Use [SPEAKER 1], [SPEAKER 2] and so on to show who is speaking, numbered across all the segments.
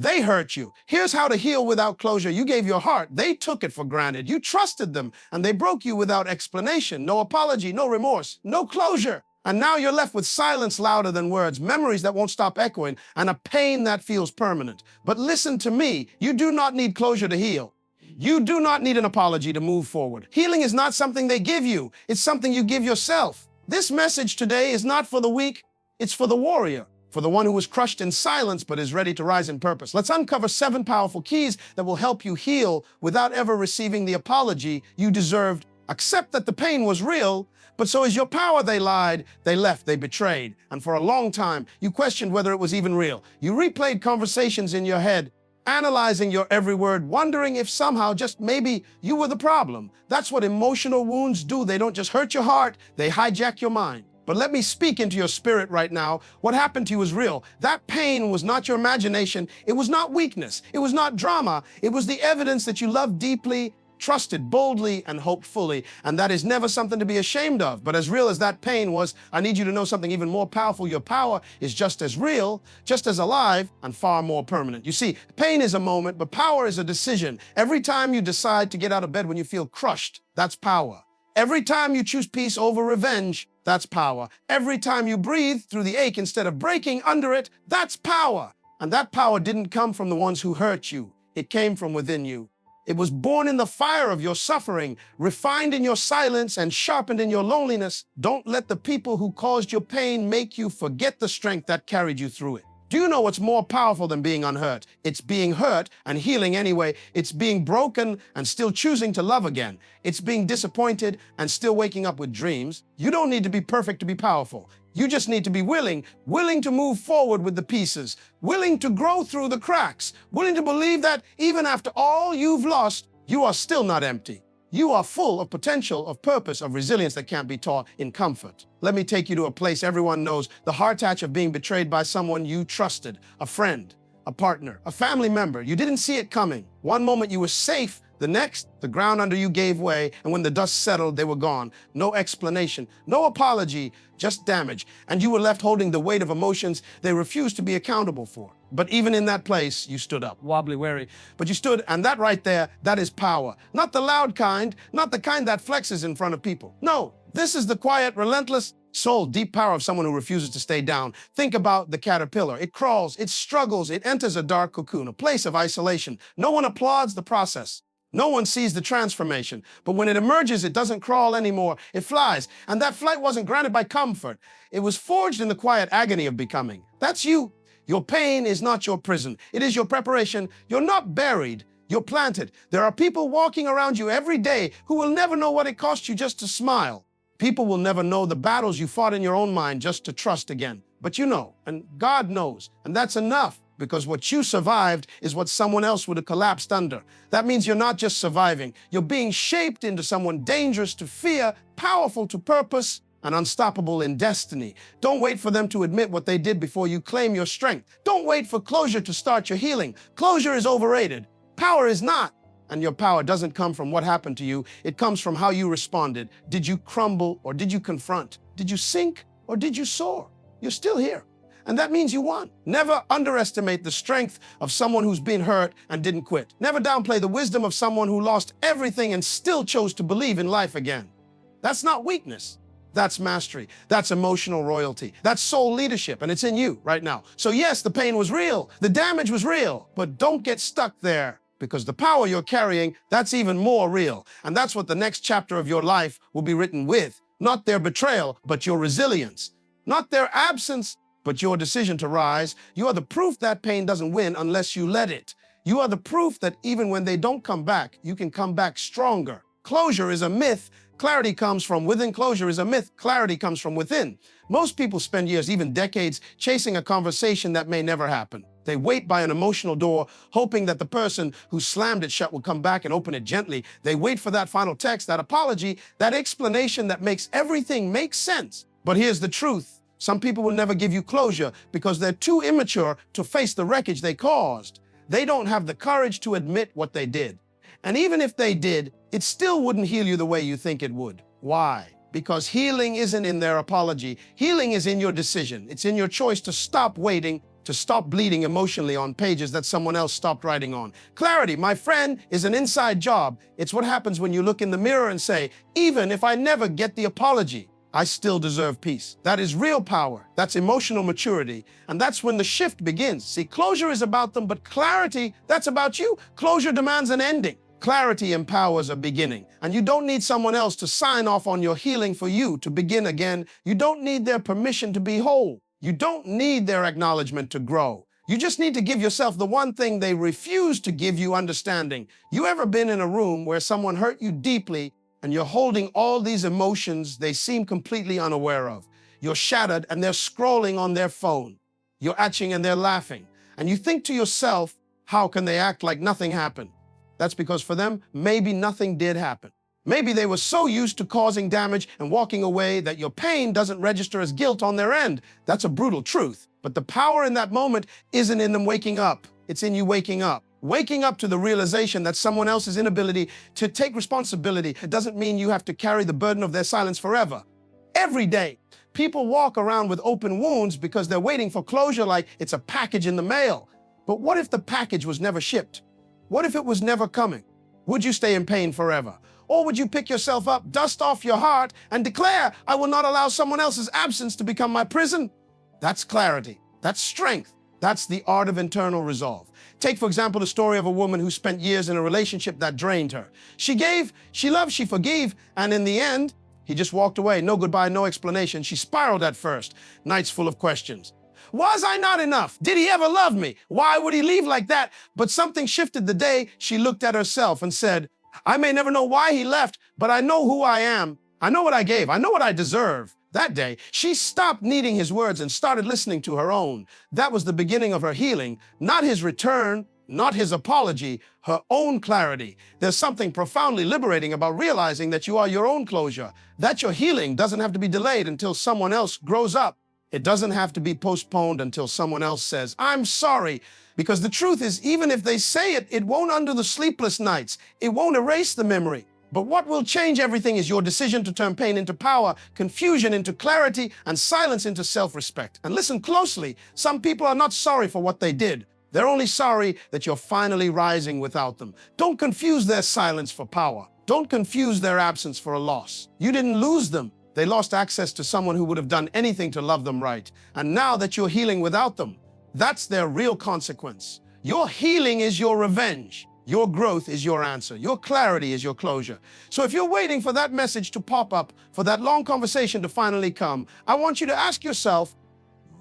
[SPEAKER 1] They hurt you. Here's how to heal without closure. You gave your heart. They took it for granted. You trusted them, and they broke you without explanation. No apology, no remorse, no closure. And now you're left with silence louder than words, memories that won't stop echoing, and a pain that feels permanent. But listen to me. You do not need closure to heal. You do not need an apology to move forward. Healing is not something they give you. It's something you give yourself. This message today is not for the weak. It's for the warrior, for the one who was crushed in silence but is ready to rise in purpose. Let's uncover 7 powerful keys that will help you heal without ever receiving the apology you deserved. Accept that the pain was real, but so is your power. They lied, they left, they betrayed. And for a long time, you questioned whether it was even real. You replayed conversations in your head, analyzing your every word, wondering if somehow, just maybe, you were the problem. That's what emotional wounds do. They don't just hurt your heart, they hijack your mind. But let me speak into your spirit right now. What happened to you is real. That pain was not your imagination. It was not weakness. It was not drama. It was the evidence that you loved deeply, trusted boldly, and hoped fully. And that is never something to be ashamed of. But as real as that pain was, I need you to know something even more powerful. Your power is just as real, just as alive, and far more permanent. You see, pain is a moment, but power is a decision. Every time you decide to get out of bed when you feel crushed, that's power. Every time you choose peace over revenge, that's power. Every time you breathe through the ache instead of breaking under it, that's power. And that power didn't come from the ones who hurt you. It came from within you. It was born in the fire of your suffering, refined in your silence, and sharpened in your loneliness. Don't let the people who caused your pain make you forget the strength that carried you through it. Do you know what's more powerful than being unhurt? It's being hurt and healing anyway. It's being broken and still choosing to love again. It's being disappointed and still waking up with dreams. You don't need to be perfect to be powerful. You just need to be willing to move forward with the pieces, willing to grow through the cracks, willing to believe that even after all you've lost, you are still not empty. You are full of potential, of purpose, of resilience that can't be taught in comfort. Let me take you to a place everyone knows, the heart-touch of being betrayed by someone you trusted, a friend, a partner, a family member. You didn't see it coming. One moment you were safe, the next, the ground under you gave way, and when the dust settled, they were gone. No explanation, no apology, just damage. And you were left holding the weight of emotions they refused to be accountable for. But even in that place, you stood up, wobbly, wary. But you stood, and that right there, that is power. Not the loud kind, not the kind that flexes in front of people. No, this is the quiet, relentless, soul, deep power of someone who refuses to stay down. Think about the caterpillar. It crawls, it struggles, it enters a dark cocoon, a place of isolation. No one applauds the process. No one sees the transformation. But when it emerges, it doesn't crawl anymore. It flies. And that flight wasn't granted by comfort. It was forged in the quiet agony of becoming. That's you. Your pain is not your prison. It is your preparation. You're not buried. You're planted. There are people walking around you every day who will never know what it cost you just to smile. People will never know the battles you fought in your own mind just to trust again. But you know, and God knows, and that's enough. Because what you survived is what someone else would have collapsed under. That means you're not just surviving, you're being shaped into someone dangerous to fear, powerful to purpose, and unstoppable in destiny. Don't wait for them to admit what they did before you claim your strength. Don't wait for closure to start your healing. Closure is overrated. Power is not. And your power doesn't come from what happened to you. It comes from how you responded. Did you crumble or did you confront? Did you sink or did you soar? You're still here. And that means you won. Never underestimate the strength of someone who's been hurt and didn't quit. Never downplay the wisdom of someone who lost everything and still chose to believe in life again. That's not weakness. That's mastery. That's emotional royalty. That's soul leadership, and it's in you right now. So yes, the pain was real. The damage was real. But don't get stuck there, because the power you're carrying, that's even more real. And that's what the next chapter of your life will be written with. Not their betrayal, but your resilience. Not their absence, but your decision to rise. You are the proof that pain doesn't win unless you let it. You are the proof that even when they don't come back, you can come back stronger. Closure is a myth. Clarity comes from within. Closure is a myth. Clarity comes from within. Most people spend years, even decades, chasing a conversation that may never happen. They wait by an emotional door, hoping that the person who slammed it shut will come back and open it gently. They wait for that final text, that apology, that explanation that makes everything make sense. But here's the truth. Some people will never give you closure because they're too immature to face the wreckage they caused. They don't have the courage to admit what they did. And even if they did, it still wouldn't heal you the way you think it would. Why? Because healing isn't in their apology. Healing is in your decision. It's in your choice to stop waiting, to stop bleeding emotionally on pages that someone else stopped writing on. Clarity, my friend, is an inside job. It's what happens when you look in the mirror and say, even if I never get the apology, I still deserve peace. That is real power. That's emotional maturity. And that's when the shift begins. See, closure is about them, but clarity, that's about you. Closure demands an ending. Clarity empowers a beginning. And you don't need someone else to sign off on your healing for you to begin again. You don't need their permission to be whole. You don't need their acknowledgement to grow. You just need to give yourself the one thing they refuse to give you: understanding. You ever been in a room where someone hurt you deeply and you're holding all these emotions they seem completely unaware of? You're shattered and they're scrolling on their phone. You're etching and they're laughing. And you think to yourself, how can they act like nothing happened? That's because for them, maybe nothing did happen. Maybe they were so used to causing damage and walking away that your pain doesn't register as guilt on their end. That's a brutal truth. But the power in that moment isn't in them waking up. It's in you waking up. Waking up to the realization that someone else's inability to take responsibility, it doesn't mean you have to carry the burden of their silence forever. Every day, people walk around with open wounds because they're waiting for closure like it's a package in the mail. But what if the package was never shipped? What if it was never coming? Would you stay in pain forever? Or would you pick yourself up, dust off your heart, and declare, I will not allow someone else's absence to become my prison? That's clarity. That's strength. That's the art of internal resolve. Take, for example, the story of a woman who spent years in a relationship that drained her. She gave, she loved, she forgave, and in the end, he just walked away. No goodbye, no explanation. She spiraled at first, nights full of questions. Was I not enough? Did he ever love me? Why would he leave like that? But something shifted the day she looked at herself and said, I may never know why he left, but I know who I am. I know what I gave. I know what I deserve. That day, she stopped needing his words and started listening to her own. That was the beginning of her healing, not his return, not his apology, her own clarity. There's something profoundly liberating about realizing that you are your own closure, that your healing doesn't have to be delayed until someone else grows up. It doesn't have to be postponed until someone else says, I'm sorry. Because the truth is, even if they say it, it won't undo the sleepless nights. It won't erase the memory. But what will change everything is your decision to turn pain into power, confusion into clarity, and silence into self-respect. And listen closely, some people are not sorry for what they did. They're only sorry that you're finally rising without them. Don't confuse their silence for power. Don't confuse their absence for a loss. You didn't lose them. They lost access to someone who would have done anything to love them right. And now that you're healing without them, that's their real consequence. Your healing is your revenge. Your growth is your answer. Your clarity is your closure. So if you're waiting for that message to pop up, for that long conversation to finally come, I want you to ask yourself,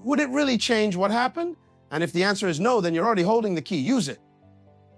[SPEAKER 1] would it really change what happened? And if the answer is no, then you're already holding the key. Use it.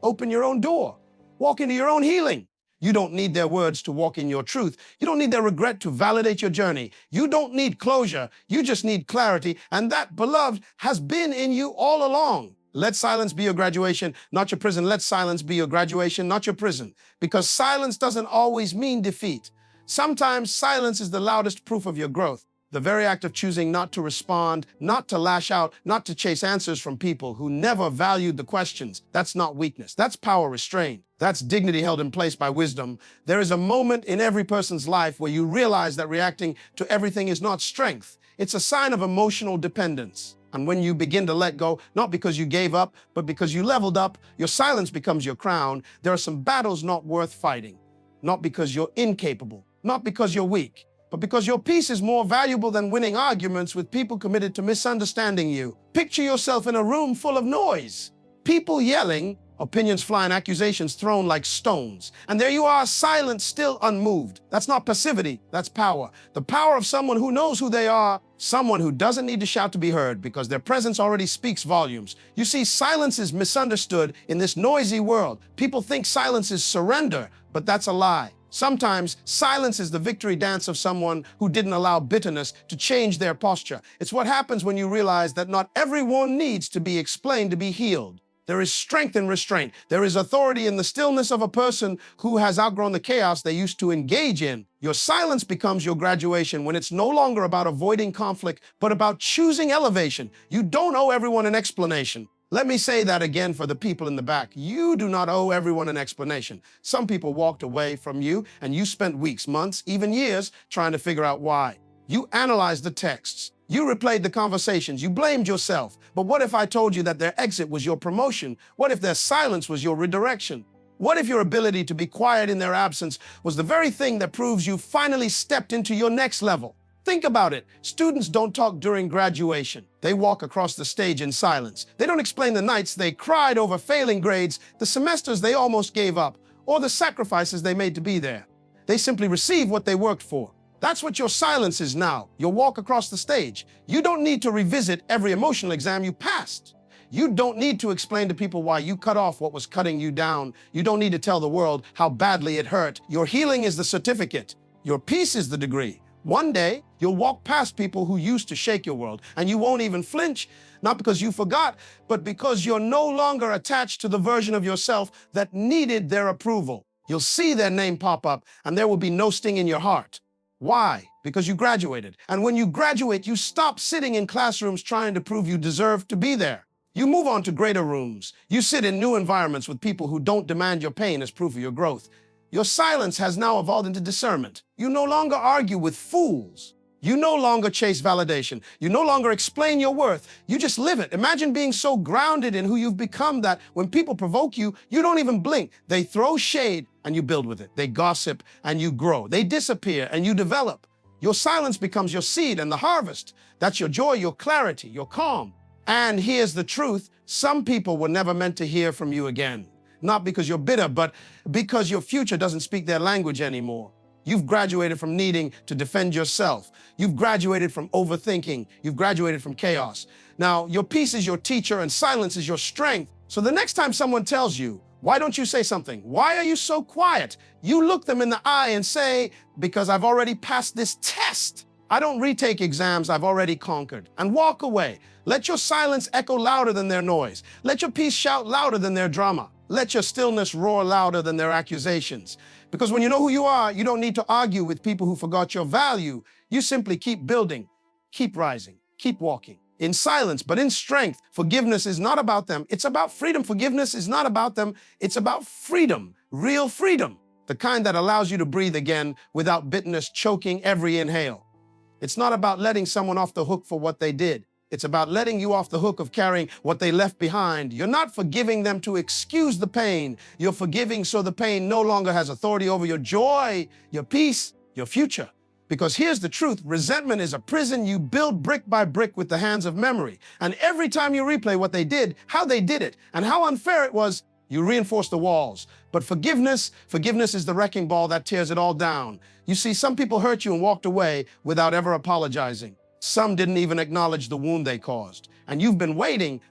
[SPEAKER 1] Open your own door. Walk into your own healing. You don't need their words to walk in your truth. You don't need their regret to validate your journey. You don't need closure. You just need clarity. And that, beloved, has been in you all along. Let silence be your graduation, not your prison. Let silence be your graduation, not your prison. Because silence doesn't always mean defeat. Sometimes silence is the loudest proof of your growth. The very act of choosing not to respond, not to lash out, not to chase answers from people who never valued the questions. That's not weakness. That's power restrained. That's dignity held in place by wisdom. There is a moment in every person's life where you realize that reacting to everything is not strength. It's a sign of emotional dependence. And when you begin to let go, not because you gave up, but because you leveled up, your silence becomes your crown. There are some battles not worth fighting, not because you're incapable, not because you're weak, but because your peace is more valuable than winning arguments with people committed to misunderstanding you. Picture yourself in a room full of noise, people yelling, opinions flying, accusations thrown like stones. And there you are, silent, still unmoved. That's not passivity, that's power. The power of someone who knows who they are, someone who doesn't need to shout to be heard because their presence already speaks volumes. You see, silence is misunderstood in this noisy world. People think silence is surrender, but that's a lie. Sometimes silence is the victory dance of someone who didn't allow bitterness to change their posture. It's what happens when you realize that not everyone needs to be explained to be healed. There is strength in restraint. There is authority in the stillness of a person who has outgrown the chaos they used to engage in. Your silence becomes your graduation when it's no longer about avoiding conflict, but about choosing elevation. You don't owe everyone an explanation. Let me say that again for the people in the back. You do not owe everyone an explanation. Some people walked away from you and you spent weeks, months, even years trying to figure out why. You analyzed the texts. You replayed the conversations. You blamed yourself. But what if I told you that their exit was your promotion? What if their silence was your redirection? What if your ability to be quiet in their absence was the very thing that proves you finally stepped into your next level? Think about it. Students don't talk during graduation. They walk across the stage in silence. They don't explain the nights they cried over failing grades, the semesters they almost gave up, or the sacrifices they made to be there. They simply receive what they worked for. That's what your silence is now, your walk across the stage. You don't need to revisit every emotional exam you passed. You don't need to explain to people why you cut off what was cutting you down. You don't need to tell the world how badly it hurt. Your healing is the certificate. Your peace is the degree. One day, you'll walk past people who used to shake your world, and you won't even flinch, not because you forgot, but because you're no longer attached to the version of yourself that needed their approval. You'll see their name pop up, and there will be no sting in your heart. Why? Because you graduated. And when you graduate, you stop sitting in classrooms trying to prove you deserve to be there. You move on to greater rooms. You sit in new environments with people who don't demand your pain as proof of your growth. Your silence has now evolved into discernment. You no longer argue with fools. You no longer chase validation. You no longer explain your worth. You just live it. Imagine being so grounded in who you've become that when people provoke you, you don't even blink. They throw shade and you build with it. They gossip and you grow. They disappear and you develop. Your silence becomes your seed and the harvest. That's your joy, your clarity, your calm. And here's the truth. Some people were never meant to hear from you again. Not because you're bitter, but because your future doesn't speak their language anymore. You've graduated from needing to defend yourself. You've graduated from overthinking. You've graduated from chaos. Now, your peace is your teacher and silence is your strength. So the next time someone tells you, why don't you say something? Why are you so quiet? You look them in the eye and say, because I've already passed this test. I don't retake exams I've already conquered. And walk away. Let your silence echo louder than their noise. Let your peace shout louder than their drama. Let your stillness roar louder than their accusations. Because when you know who you are, you don't need to argue with people who forgot your value. You simply keep building, keep rising, keep walking. In silence, but in strength. Forgiveness is not about them. It's about freedom. Forgiveness is not about them. It's about freedom, real freedom. The kind that allows you to breathe again without bitterness choking every inhale. It's not about letting someone off the hook for what they did. It's about letting you off the hook of carrying what they left behind. You're not forgiving them to excuse the pain. You're forgiving so the pain no longer has authority over your joy, your peace, your future. Because here's the truth, resentment is a prison you build brick by brick with the hands of memory. And every time you replay what they did, how they did it, and how unfair it was, you reinforce the walls. But forgiveness is the wrecking ball that tears it all down. You see, some people hurt you and walked away without ever apologizing. Some didn't even acknowledge the wound they caused. And you've been waiting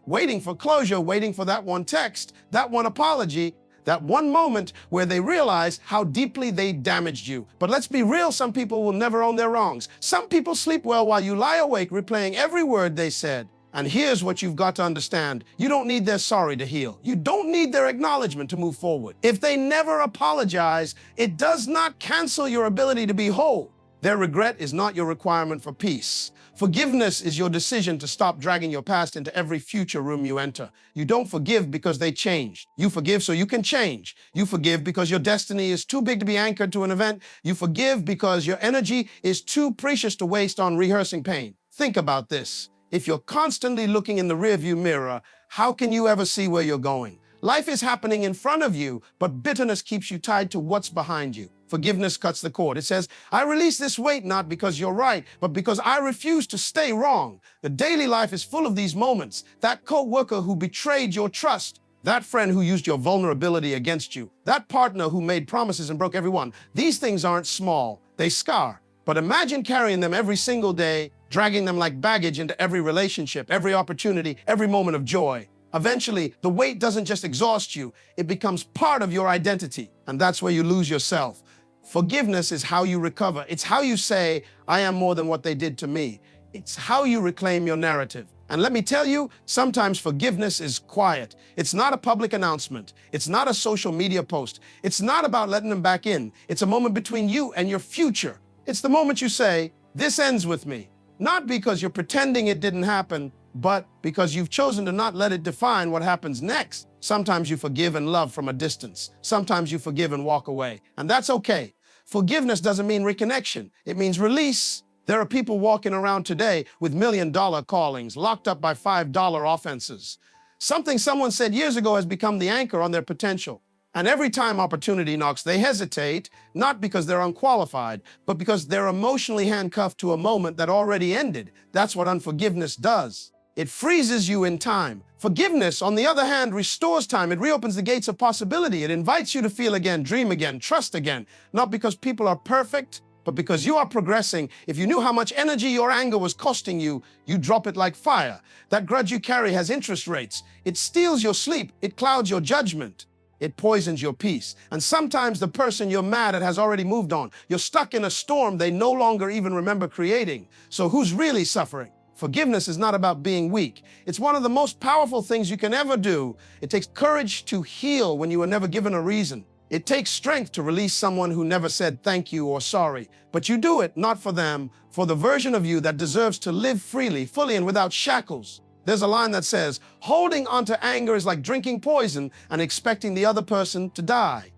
[SPEAKER 1] for closure, waiting for that one text, that one apology, that one moment where they realize how deeply they damaged you. But let's be real, some people will never own their wrongs. Some people sleep well while you lie awake replaying every word they said. And here's what you've got to understand. You don't need their sorry to heal. You don't need their acknowledgement to move forward. If they never apologize, it does not cancel your ability to be whole. Their regret is not your requirement for peace. Forgiveness is your decision to stop dragging your past into every future room you enter. You don't forgive because they changed. You forgive so you can change. You forgive because your destiny is too big to be anchored to an event. You forgive because your energy is too precious to waste on rehearsing pain. Think about this. If you're constantly looking in the rearview mirror, how can you ever see where you're going? Life is happening in front of you, but bitterness keeps you tied to what's behind you. Forgiveness cuts the cord. It says, I release this weight not because you're right, but because I refuse to stay wrong. The daily life is full of these moments. That co-worker who betrayed your trust, that friend who used your vulnerability against you, that partner who made promises and broke every one. These things aren't small, they scar. But imagine carrying them every single day, dragging them like baggage into every relationship, every opportunity, every moment of joy. Eventually, the weight doesn't just exhaust you, it becomes part of your identity. And that's where you lose yourself. Forgiveness is how you recover. It's how you say, I am more than what they did to me. It's how you reclaim your narrative. And let me tell you, sometimes forgiveness is quiet. It's not a public announcement. It's not a social media post. It's not about letting them back in. It's a moment between you and your future. It's the moment you say, this ends with me. Not because you're pretending it didn't happen, but because you've chosen to not let it define what happens next. Sometimes you forgive and love from a distance. Sometimes you forgive and walk away. And that's okay. Forgiveness doesn't mean reconnection. It means release. There are people walking around today with $1 million callings, locked up by $5 offenses. Something someone said years ago has become the anchor on their potential. And every time opportunity knocks, they hesitate, not because they're unqualified, but because they're emotionally handcuffed to a moment that already ended. That's what unforgiveness does. It freezes you in time. Forgiveness, on the other hand, restores time. It reopens the gates of possibility. It invites you to feel again, dream again, trust again, not because people are perfect, but because you are progressing. If you knew how much energy your anger was costing you, you'd drop it like fire. That grudge you carry has interest rates. It steals your sleep. It clouds your judgment. It poisons your peace. And sometimes the person you're mad at has already moved on. You're stuck in a storm they no longer even remember creating. So who's really suffering? Forgiveness is not about being weak. It's one of the most powerful things you can ever do. It takes courage to heal when you were never given a reason. It takes strength to release someone who never said thank you or sorry. But you do it not for them, for the version of you that deserves to live freely, fully, and without shackles. There's a line that says, holding onto anger is like drinking poison and expecting the other person to die.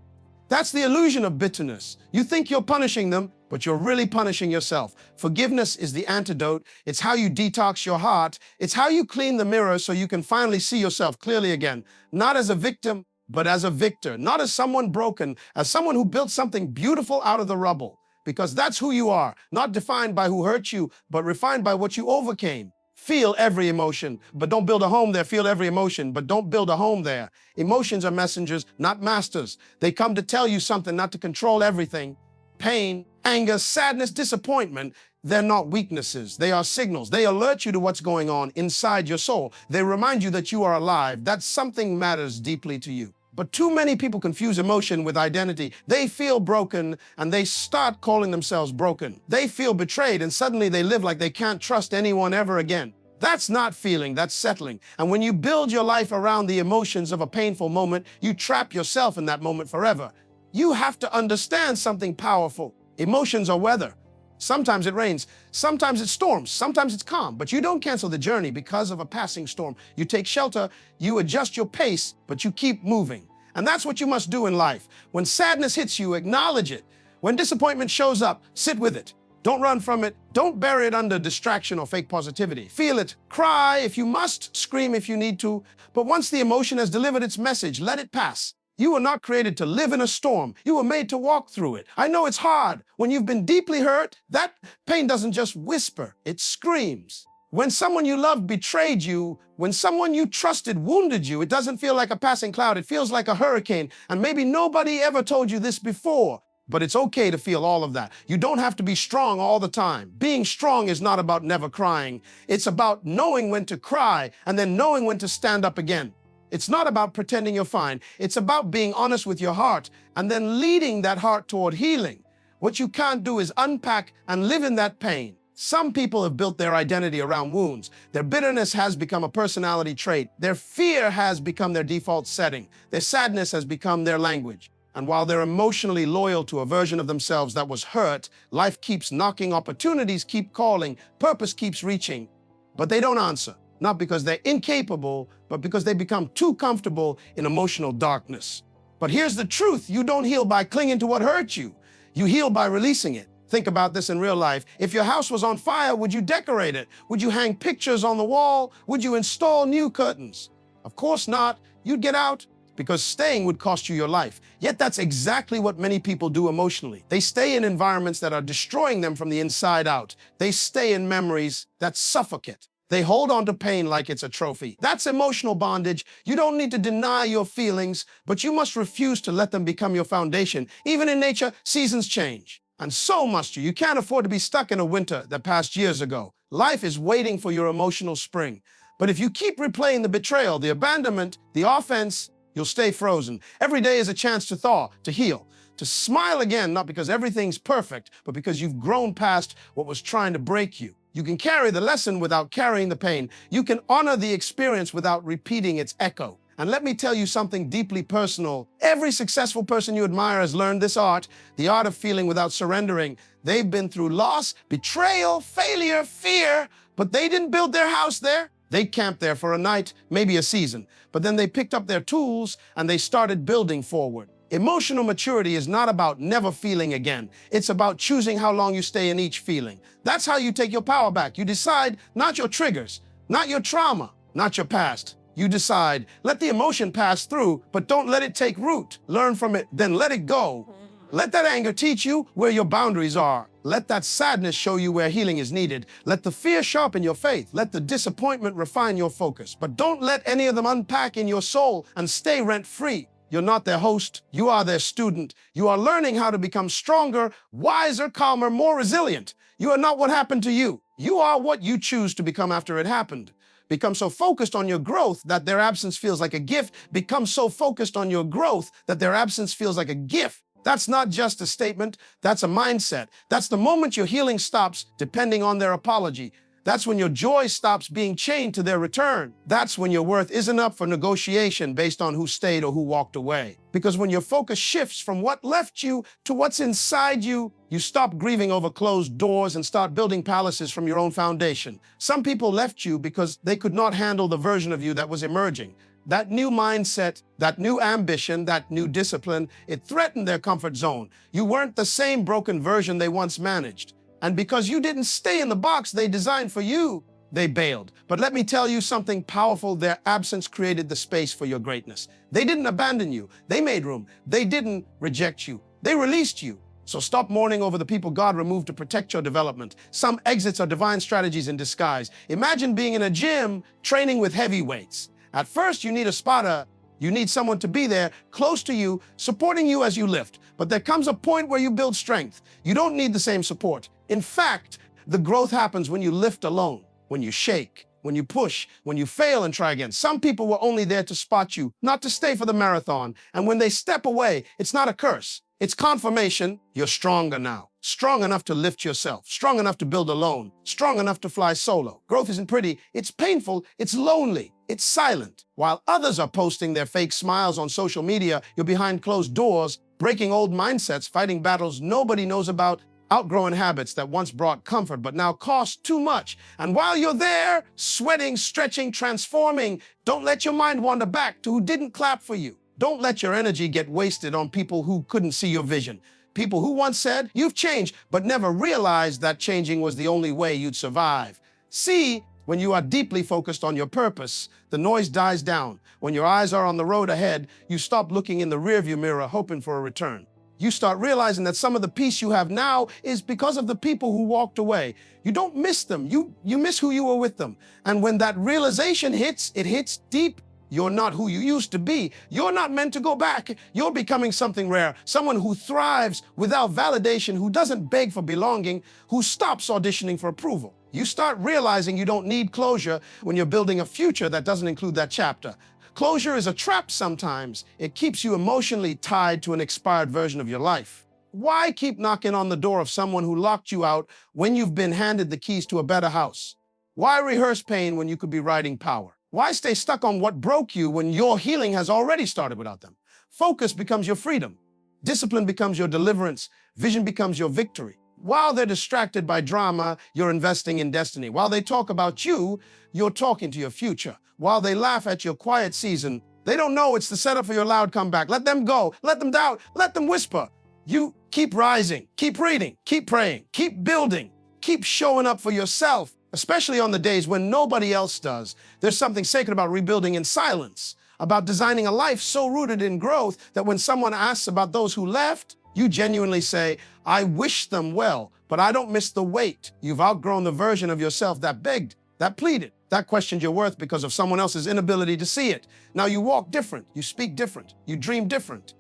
[SPEAKER 1] That's the illusion of bitterness. You think you're punishing them, but you're really punishing yourself. Forgiveness is the antidote. It's how you detox your heart. It's how you clean the mirror so you can finally see yourself clearly again, not as a victim, but as a victor, not as someone broken, as someone who built something beautiful out of the rubble, because that's who you are, not defined by who hurt you, but refined by what you overcame. Feel every emotion, but don't build a home there. Feel every emotion, but don't build a home there. Emotions are messengers, not masters. They come to tell you something, not to control everything. Pain, anger, sadness, disappointment, they're not weaknesses. They are signals. They alert you to what's going on inside your soul. They remind you that you are alive, that something matters deeply to you. But too many people confuse emotion with identity. They feel broken and they start calling themselves broken. They feel betrayed and suddenly they live like they can't trust anyone ever again. That's not feeling, that's settling. And when you build your life around the emotions of a painful moment, you trap yourself in that moment forever. You have to understand something powerful. Emotions are weather. Sometimes it rains, sometimes it storms, sometimes it's calm, but you don't cancel the journey because of a passing storm. You take shelter, you adjust your pace, but you keep moving. And that's what you must do in life. When sadness hits you, acknowledge it. When disappointment shows up, sit with it. Don't run from it. Don't bury it under distraction or fake positivity. Feel it. Cry if you must. Scream if you need to. But once the emotion has delivered its message, let it pass. You were not created to live in a storm. You were made to walk through it. I know it's hard. When you've been deeply hurt, that pain doesn't just whisper, it screams. When someone you loved betrayed you, when someone you trusted wounded you, it doesn't feel like a passing cloud. It feels like a hurricane. And maybe nobody ever told you this before. But it's okay to feel all of that. You don't have to be strong all the time. Being strong is not about never crying. It's about knowing when to cry and then knowing when to stand up again. It's not about pretending you're fine. It's about being honest with your heart and then leading that heart toward healing. What you can't do is unpack and live in that pain. Some people have built their identity around wounds. Their bitterness has become a personality trait. Their fear has become their default setting. Their sadness has become their language. And while they're emotionally loyal to a version of themselves that was hurt, life keeps knocking, opportunities keep calling, purpose keeps reaching, but they don't answer. Not because they're incapable, but because they become too comfortable in emotional darkness. But here's the truth. You don't heal by clinging to what hurt you. You heal by releasing it. Think about this in real life. If your house was on fire, would you decorate it? Would you hang pictures on the wall? Would you install new curtains? Of course not. You'd get out because staying would cost you your life. Yet that's exactly what many people do emotionally. They stay in environments that are destroying them from the inside out. They stay in memories that suffocate. They hold on to pain like it's a trophy. That's emotional bondage. You don't need to deny your feelings, but you must refuse to let them become your foundation. Even in nature, seasons change. And so must you. You can't afford to be stuck in a winter that passed years ago. Life is waiting for your emotional spring. But if you keep replaying the betrayal, the abandonment, the offense, you'll stay frozen. Every day is a chance to thaw, to heal, to smile again, not because everything's perfect, but because you've grown past what was trying to break you. You can carry the lesson without carrying the pain. You can honor the experience without repeating its echo. And let me tell you something deeply personal. Every successful person you admire has learned this art, the art of feeling without surrendering. They've been through loss, betrayal, failure, fear, but they didn't build their house there. They camped there for a night, maybe a season. But then they picked up their tools and they started building forward. Emotional maturity is not about never feeling again. It's about choosing how long you stay in each feeling. That's how you take your power back. You decide not your triggers, not your trauma, not your past. You decide, let the emotion pass through, but don't let it take root. Learn from it, then let it go. Let that anger teach you where your boundaries are. Let that sadness show you where healing is needed. Let the fear sharpen your faith. Let the disappointment refine your focus. But don't let any of them unpack in your soul and stay rent-free. You're not their host. You are their student. You are learning how to become stronger, wiser, calmer, more resilient. You are not what happened to you. You are what you choose to become after it happened. Become so focused on your growth that their absence feels like a gift. Become so focused on your growth that their absence feels like a gift. That's not just a statement, that's a mindset. That's the moment your healing stops depending on their apology. That's when your joy stops being chained to their return. That's when your worth isn't up for negotiation based on who stayed or who walked away. Because when your focus shifts from what left you to what's inside you, you stop grieving over closed doors and start building palaces from your own foundation. Some people left you because they could not handle the version of you that was emerging. That new mindset, that new ambition, that new discipline, it threatened their comfort zone. You weren't the same broken version they once managed. And because you didn't stay in the box they designed for you, they bailed. But let me tell you something powerful. Their absence created the space for your greatness. They didn't abandon you. They made room. They didn't reject you. They released you. So stop mourning over the people God removed to protect your development. Some exits are divine strategies in disguise. Imagine being in a gym training with heavyweights. At first, you need a spotter. You need someone to be there, close to you, supporting you as you lift. But there comes a point where you build strength. You don't need the same support. In fact, the growth happens when you lift alone, when you shake, when you push, when you fail and try again. Some people were only there to spot you, not to stay for the marathon. And when they step away, it's not a curse. It's confirmation you're stronger now. Strong enough to lift yourself, strong enough to build alone, strong enough to fly solo. Growth isn't pretty, it's painful, it's lonely, it's silent. While others are posting their fake smiles on social media, you're behind closed doors, breaking old mindsets, fighting battles nobody knows about, outgrowing habits that once brought comfort but now cost too much. And while you're there, sweating, stretching, transforming, don't let your mind wander back to who didn't clap for you. Don't let your energy get wasted on people who couldn't see your vision. People who once said, you've changed, but never realized that changing was the only way you'd survive. See, when you are deeply focused on your purpose, the noise dies down. When your eyes are on the road ahead, you stop looking in the rearview mirror hoping for a return. You start realizing that some of the peace you have now is because of the people who walked away. You don't miss them, you miss who you were with them. And when that realization hits, it hits deep. You're not who you used to be. You're not meant to go back. You're becoming something rare, someone who thrives without validation, who doesn't beg for belonging, who stops auditioning for approval. You start realizing you don't need closure when you're building a future that doesn't include that chapter. Closure is a trap sometimes. It keeps you emotionally tied to an expired version of your life. Why keep knocking on the door of someone who locked you out when you've been handed the keys to a better house? Why rehearse pain when you could be writing power? Why stay stuck on what broke you when your healing has already started without them? Focus becomes your freedom. Discipline becomes your deliverance. Vision becomes your victory. While they're distracted by drama, you're investing in destiny. While they talk about you, you're talking to your future. While they laugh at your quiet season, they don't know it's the setup for your loud comeback. Let them go. Let them doubt. Let them whisper. You keep rising. Keep reading. Keep praying. Keep building. Keep showing up for yourself. Especially on the days when nobody else does. There's something sacred about rebuilding in silence, about designing a life so rooted in growth that when someone asks about those who left, you genuinely say, I wish them well, but I don't miss the weight. You've outgrown the version of yourself that begged, that pleaded, that questioned your worth because of someone else's inability to see it. Now you walk different, you speak different, you dream different.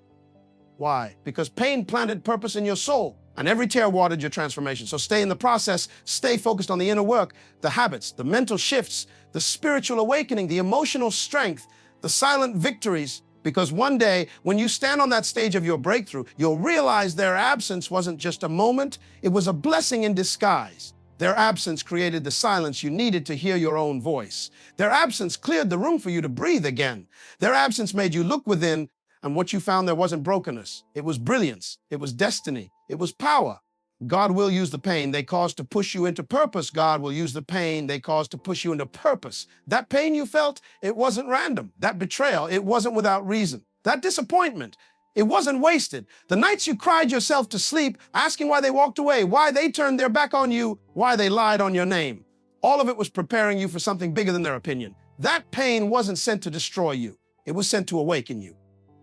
[SPEAKER 1] Why? Because pain planted purpose in your soul. And every tear watered your transformation. So stay in the process, stay focused on the inner work, the habits, the mental shifts, the spiritual awakening, the emotional strength, the silent victories. Because one day, when you stand on that stage of your breakthrough, you'll realize their absence wasn't just a moment, it was a blessing in disguise. Their absence created the silence you needed to hear your own voice. Their absence cleared the room for you to breathe again. Their absence made you look within, and what you found there wasn't brokenness. It was brilliance. It was destiny. It was power. God will use the pain they caused to push you into purpose. God will use the pain they caused to push you into purpose. That pain you felt, it wasn't random. That betrayal, it wasn't without reason. That disappointment, It wasn't wasted. The nights you cried yourself to sleep, asking why they walked away, why they turned their back on you, why they lied on your name. All of it was preparing you for something bigger than their opinion. That pain wasn't sent to destroy you. It was sent to awaken you.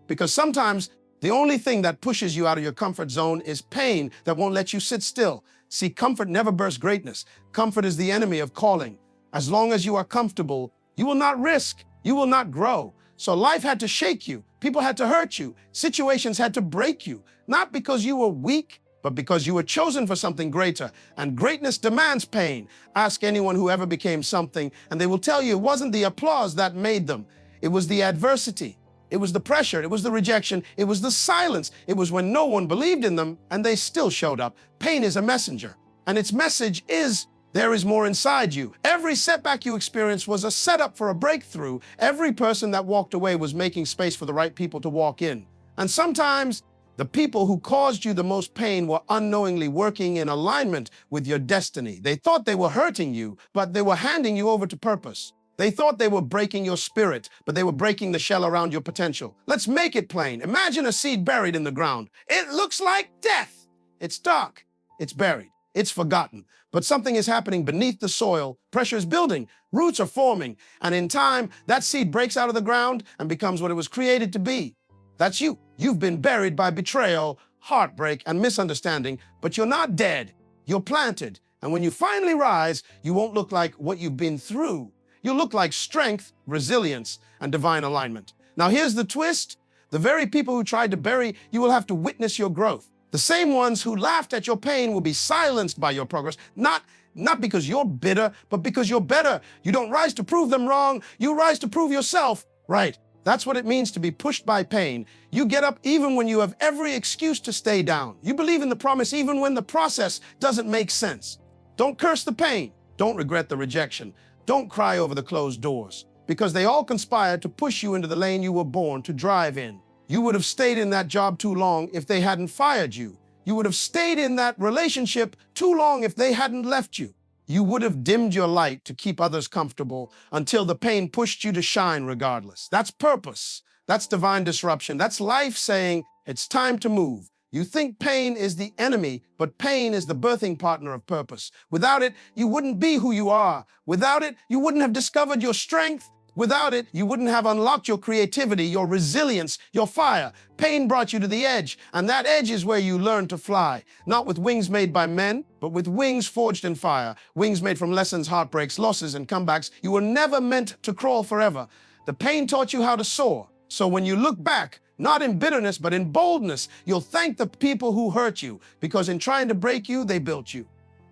[SPEAKER 1] Because sometimes the only thing that pushes you out of your comfort zone is pain that won't let you sit still. See, comfort never bursts greatness. Comfort is the enemy of calling. As long as you are comfortable, you will not risk, you will not grow. So life had to shake you. People had to hurt you. Situations had to break you. Not because you were weak, but because you were chosen for something greater. And greatness demands pain. Ask anyone who ever became something, and they will tell you it wasn't the applause that made them. It was the adversity. It was the pressure. It was the rejection. It was the silence. It was when no one believed in them, and they still showed up. Pain is a messenger, and its message is there is more inside you. Every setback you experienced was a setup for a breakthrough. Every person that walked away was making space for the right people to walk in. And sometimes the people who caused you the most pain were unknowingly working in alignment with your destiny. They thought they were hurting you, but they were handing you over to purpose. They thought they were breaking your spirit, but they were breaking the shell around your potential. Let's make it plain. Imagine a seed buried in the ground. It looks like death. It's dark. It's buried. It's forgotten. But something is happening beneath the soil. Pressure is building. Roots are forming. And in time, that seed breaks out of the ground and becomes what it was created to be. That's you. You've been buried by betrayal, heartbreak, and misunderstanding, but you're not dead. You're planted. And when you finally rise, you won't look like what you've been through. You'll look like strength, resilience, and divine alignment. Now here's the twist. The very people who tried to bury you will have to witness your growth. The same ones who laughed at your pain will be silenced by your progress, not because you're bitter, but because you're better. You don't rise to prove them wrong, you rise to prove yourself right. That's what it means to be pushed by pain. You get up even when you have every excuse to stay down. You believe in the promise even when the process doesn't make sense. Don't curse the pain. Don't regret the rejection. Don't cry over the closed doors, because they all conspired to push you into the lane you were born to drive in. You would have stayed in that job too long if they hadn't fired you. You would have stayed in that relationship too long if they hadn't left you. You would have dimmed your light to keep others comfortable until the pain pushed you to shine regardless. That's purpose. That's divine disruption. That's life saying, it's time to move. You think pain is the enemy, but pain is the birthing partner of purpose. Without it, you wouldn't be who you are. Without it, you wouldn't have discovered your strength. Without it, you wouldn't have unlocked your creativity, your resilience, your fire. Pain brought you to the edge, and that edge is where you learn to fly. Not with wings made by men, but with wings forged in fire. Wings made from lessons, heartbreaks, losses, and comebacks. You were never meant to crawl forever. The pain taught you how to soar. So when you look back, not in bitterness, but in boldness, you'll thank the people who hurt you, because in trying to break you, they built you.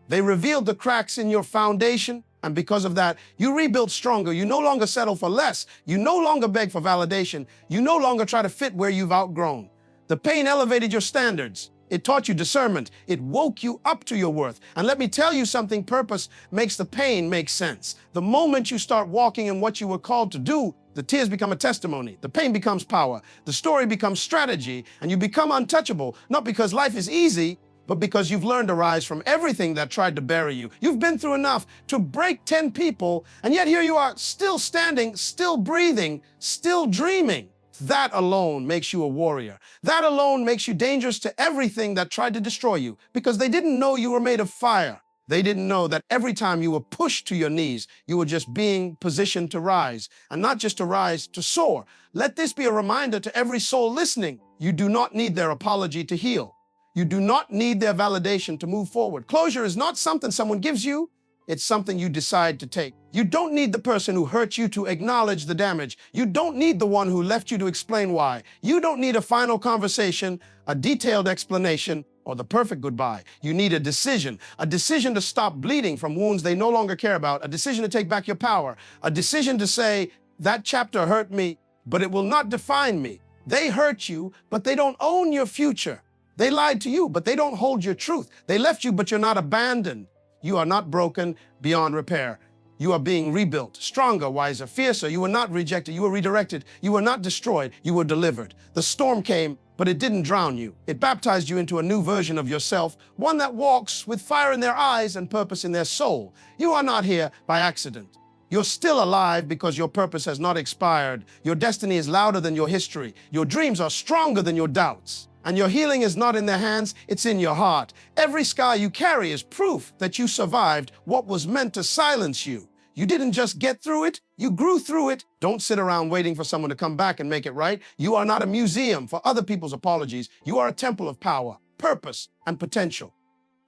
[SPEAKER 1] They revealed the cracks in your foundation, and because of that, you rebuild stronger. You no longer settle for less. You no longer beg for validation. You no longer try to fit where you've outgrown. The pain elevated your standards. It taught you discernment. It woke you up to your worth. And let me tell you something, purpose makes the pain make sense. The moment you start walking in what you were called to do, the tears become a testimony. The pain becomes power. The story becomes strategy, and you become untouchable, not because life is easy, but because you've learned to rise from everything that tried to bury you. You've been through enough to break 10 people, and yet here you are, still standing, still breathing, still dreaming. That alone makes you a warrior. That alone makes you dangerous to everything that tried to destroy you, because they didn't know you were made of fire. They didn't know that every time you were pushed to your knees, you were just being positioned to rise, and not just to rise, to soar. Let this be a reminder to every soul listening. You do not need their apology to heal. You do not need their validation to move forward. Closure is not something someone gives you. It's something you decide to take. You don't need the person who hurt you to acknowledge the damage. You don't need the one who left you to explain why. You don't need a final conversation, a detailed explanation, or the perfect goodbye. You need a decision to stop bleeding from wounds they no longer care about, a decision to take back your power, a decision to say, that chapter hurt me, but it will not define me. They hurt you, but they don't own your future. They lied to you, but they don't hold your truth. They left you, but you're not abandoned. You are not broken beyond repair. You are being rebuilt, stronger, wiser, fiercer. You were not rejected. You were redirected. You were not destroyed. You were delivered. The storm came, but it didn't drown you. It baptized you into a new version of yourself, one that walks with fire in their eyes and purpose in their soul. You are not here by accident. You're still alive because your purpose has not expired. Your destiny is louder than your history. Your dreams are stronger than your doubts. And your healing is not in the hands, it's in your heart. Every scar you carry is proof that you survived what was meant to silence you. You didn't just get through it, you grew through it. Don't sit around waiting for someone to come back and make it right. You are not a museum for other people's apologies. You are a temple of power, purpose, and potential.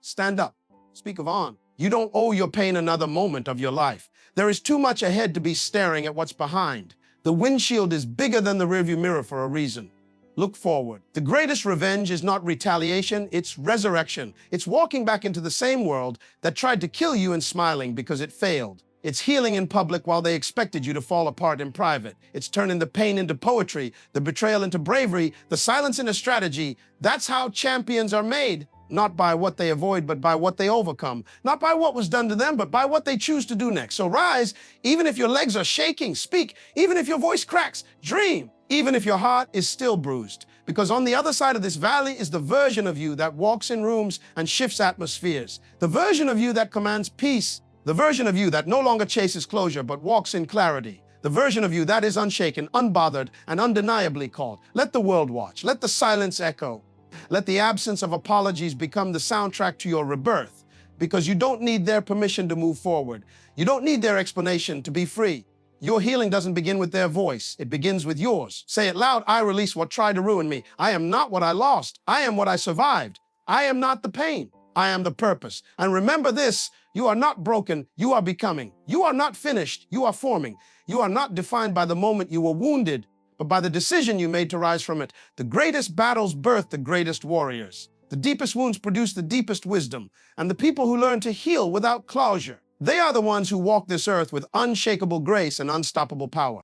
[SPEAKER 1] Stand up. Speak of on. You don't owe your pain another moment of your life. There is too much ahead to be staring at what's behind. The windshield is bigger than the rearview mirror for a reason. Look forward. The greatest revenge is not retaliation, it's resurrection. It's walking back into the same world that tried to kill you and smiling because it failed. It's healing in public while they expected you to fall apart in private. It's turning the pain into poetry, the betrayal into bravery, the silence into strategy. That's how champions are made. Not by what they avoid, but by what they overcome. Not by what was done to them, but by what they choose to do next. So rise, even if your legs are shaking. Speak, even if your voice cracks. Dream, even if your heart is still bruised. Because on the other side of this valley is the version of you that walks in rooms and shifts atmospheres. The version of you that commands peace. The version of you that no longer chases closure, but walks in clarity. The version of you that is unshaken, unbothered, and undeniably called. Let the world watch. Let the silence echo. Let the absence of apologies become the soundtrack to your rebirth, because you don't need their permission to move forward. You don't need their explanation to be free. Your healing doesn't begin with their voice. It begins with yours. Say it loud. I release what tried to ruin me. I am not what I lost. I am what I survived. I am not the pain. I am the purpose. And remember this, you are not broken. You are becoming. You are not finished. You are forming. You are not defined by the moment you were wounded, but by the decision you made to rise from it. The greatest battles birth the greatest warriors. The deepest wounds produce the deepest wisdom. And the people who learn to heal without closure, they are the ones who walk this earth with unshakable grace and unstoppable power.